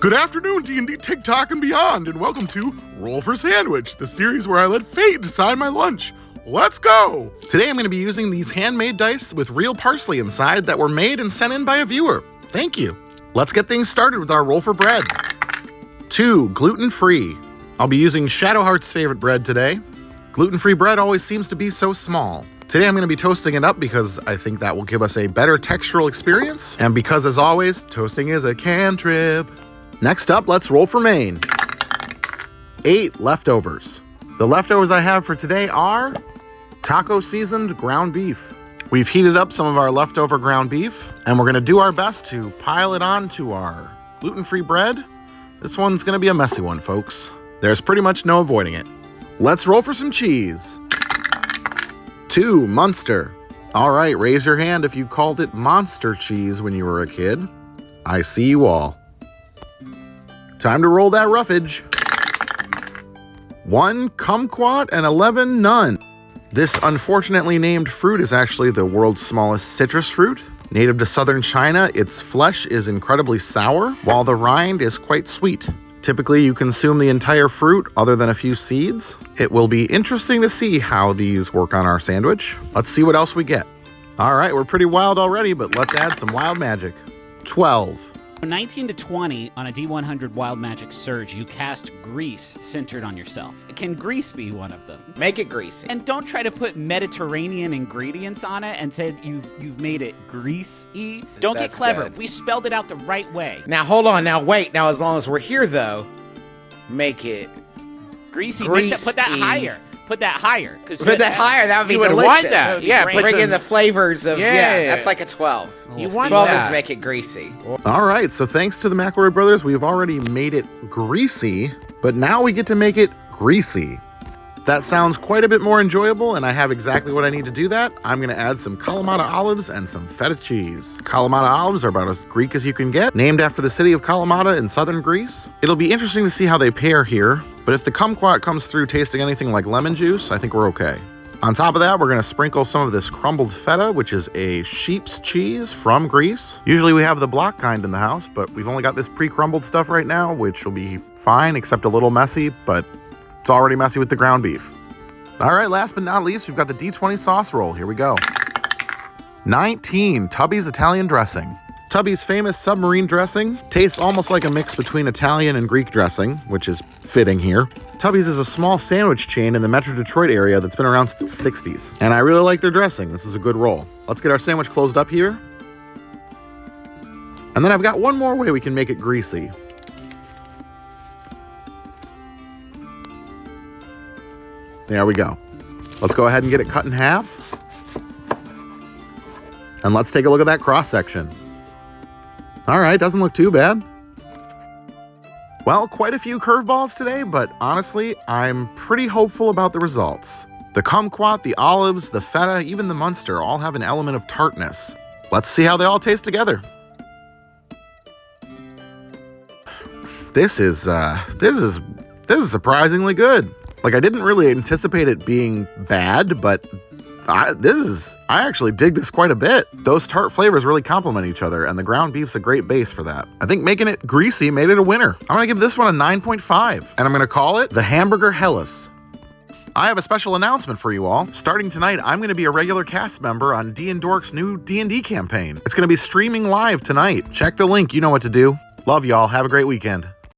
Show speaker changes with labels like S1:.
S1: Good afternoon, D&D TikTok and beyond, and welcome to Roll for Sandwich, the series where I let fate decide my lunch. Let's go! Today I'm going to be using these handmade dice with real parsley inside that were made and sent in by a viewer. Thank you. Let's get things started with our roll for bread. 2, gluten-free. I'll be using Shadowheart's favorite bread today. Gluten-free bread always seems to be so small. Today I'm going to be toasting it up because I think that will give us a better textural experience, and because, as always, toasting is a cantrip. Next up, let's roll for main. 8, leftovers. The leftovers I have for today are taco seasoned ground beef. We've heated up some of our leftover ground beef, and we're gonna do our best to pile it onto our gluten-free bread. This one's gonna be a messy one, folks. There's pretty much no avoiding it. Let's roll for some cheese. 2, Munster. All right, raise your hand if you called it monster cheese when you were a kid. I see you all. Time to roll that roughage. 1, kumquat, and 11, none. This unfortunately named fruit is actually the world's smallest citrus fruit. Native to southern China, its flesh is incredibly sour, while the rind is quite sweet. Typically, you consume the entire fruit other than a few seeds. It will be interesting to see how these work on our sandwich. Let's see what else we get. All right, we're pretty wild already, but let's add some wild magic. 12.
S2: 19 to 20 on a D100 Wild Magic Surge, you cast Grease centered on yourself. Can grease be one of them?
S3: Make it greasy.
S2: And don't try to put Mediterranean ingredients on it and say you've made it greasy. Don't get clever.
S3: Good.
S2: We spelled it out the right way.
S3: Now, hold on. Now, wait. Now, as long as we're here, though, make it
S2: Greasy.
S3: greasy.
S2: Put that higher. Put that higher.
S3: Put that higher. That would be
S4: You would
S3: delicious.
S4: want that. Yeah,
S3: Bring in the flavors of,
S4: Yeah.
S3: that's like a 12.
S4: You want
S3: 12
S4: that.
S3: is make it greasy.
S1: All right, so thanks to the McElroy brothers, we've already made it greasy, but now we get to make it greasy. That sounds quite a bit more enjoyable, and I have exactly what I need to do that. I'm gonna add some Kalamata olives and some feta cheese. Kalamata olives are about as Greek as you can get, named after the city of Kalamata in southern Greece. It'll be interesting to see how they pair here, but if the kumquat comes through tasting anything like lemon juice, I think we're okay. On top of that, we're gonna sprinkle some of this crumbled feta, which is a sheep's cheese from Greece. Usually we have the block kind in the house, but we've only got this pre-crumbled stuff right now, which will be fine, except a little messy, but it's already messy with the ground beef. All right, last but not least, we've got the D20 sauce roll. Here we go. 19, Tubby's Italian dressing. Tubby's famous submarine dressing tastes almost like a mix between Italian and Greek dressing, which is fitting here. Tubby's is a small sandwich chain in the Metro Detroit area that's been around since the 60s. And I really like their dressing. This is a good roll. Let's get our sandwich closed up here. And then I've got one more way we can make it greasy. There we go. Let's go ahead and get it cut in half. And let's take a look at that cross section. All right, doesn't look too bad. Well, quite a few curveballs today, but honestly, I'm pretty hopeful about the results. The kumquat, the olives, the feta, even the Munster all have an element of tartness. Let's see how they all taste together. This is surprisingly good. Like, I didn't really anticipate it being bad, but I actually dig this quite a bit. Those tart flavors really complement each other, and the ground beef's a great base for that. I think making it greasy made it a winner. I'm gonna give this one a 9.5, and I'm gonna call it the Hamburger Hellas. I have a special announcement for you all. Starting tonight, I'm gonna be a regular cast member on D&Dork's new D&D campaign. It's gonna be streaming live tonight. Check the link, you know what to do. Love y'all, have a great weekend.